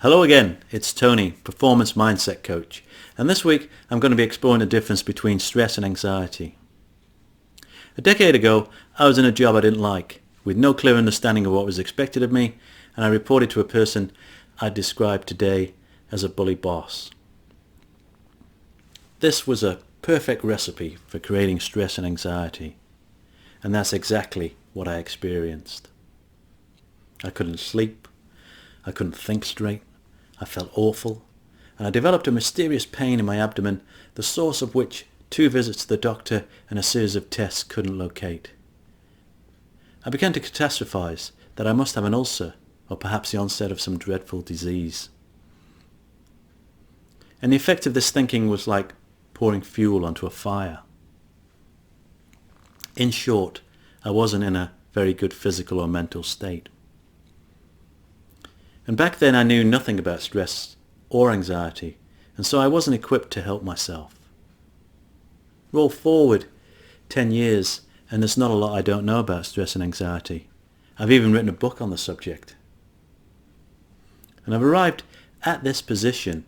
Hello again, it's Tony, Performance Mindset Coach, and this week I'm going to be exploring the difference between stress and anxiety. A decade ago, I was in a job I didn't like, with no clear understanding of what was expected of me, and I reported to a person I'd describe today as a bully boss. This was a perfect recipe for creating stress and anxiety, and that's exactly what I experienced. I couldn't sleep, I couldn't think straight, I felt awful, and I developed a mysterious pain in my abdomen, the source of which 2 visits to the doctor and a series of tests couldn't locate. I began to catastrophize that I must have an ulcer, or perhaps the onset of some dreadful disease. And the effect of this thinking was like pouring fuel onto a fire. In short, I wasn't in a very good physical or mental state. And back then I knew nothing about stress or anxiety, and so I wasn't equipped to help myself. Roll forward 10 years and there's not a lot I don't know about stress and anxiety. I've even written a book on the subject. And I've arrived at this position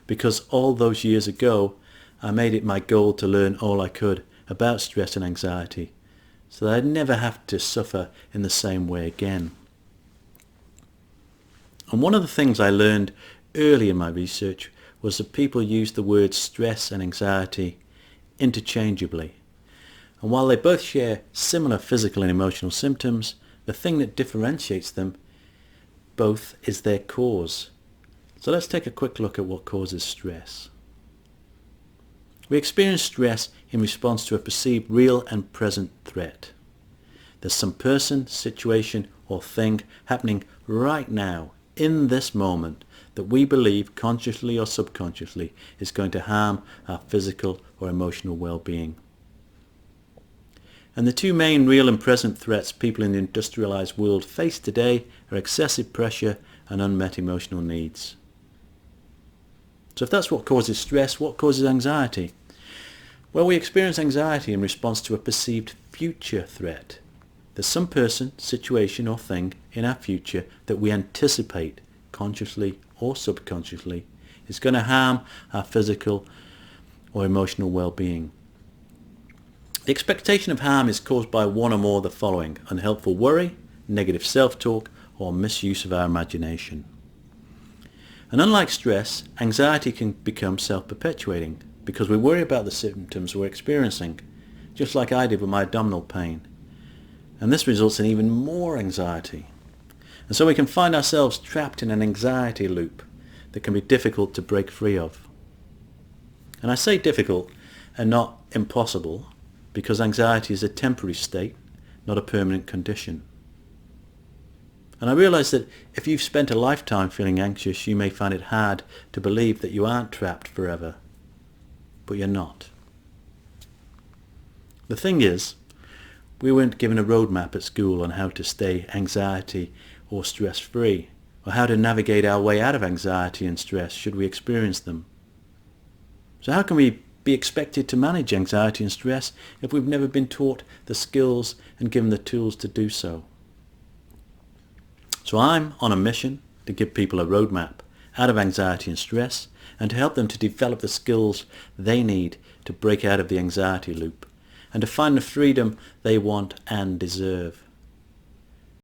because all those years ago I made it my goal to learn all I could about stress and anxiety so that I'd never have to suffer in the same way again. And one of the things I learned early in my research was that people use the words stress and anxiety interchangeably. And while they both share similar physical and emotional symptoms, the thing that differentiates them both is their cause. So let's take a quick look at what causes stress. We experience stress in response to a perceived real and present threat. There's some person, situation, or thing happening right now in this moment that we believe consciously or subconsciously is going to harm our physical or emotional well-being. And the 2 main real and present threats people in the industrialized world face today are excessive pressure and unmet emotional needs. So if that's what causes stress, what causes anxiety? Well, we experience anxiety in response to a perceived future threat. There's some person, situation or thing in our future that we anticipate, consciously or subconsciously, is going to harm our physical or emotional well-being. The expectation of harm is caused by one or more of the following: unhelpful worry, negative self-talk, or misuse of our imagination. And unlike stress, anxiety can become self-perpetuating because we worry about the symptoms we're experiencing, just like I did with my abdominal pain. And this results in even more anxiety. And so we can find ourselves trapped in an anxiety loop that can be difficult to break free of. And I say difficult and not impossible because anxiety is a temporary state, not a permanent condition. And I realize that if you've spent a lifetime feeling anxious, you may find it hard to believe that you aren't trapped forever. But you're not. The thing is, we weren't given a roadmap at school on how to stay anxiety or stress-free, or how to navigate our way out of anxiety and stress should we experience them. So how can we be expected to manage anxiety and stress if we've never been taught the skills and given the tools to do so? So I'm on a mission to give people a roadmap out of anxiety and stress and to help them to develop the skills they need to break out of the anxiety loop and to find the freedom they want and deserve.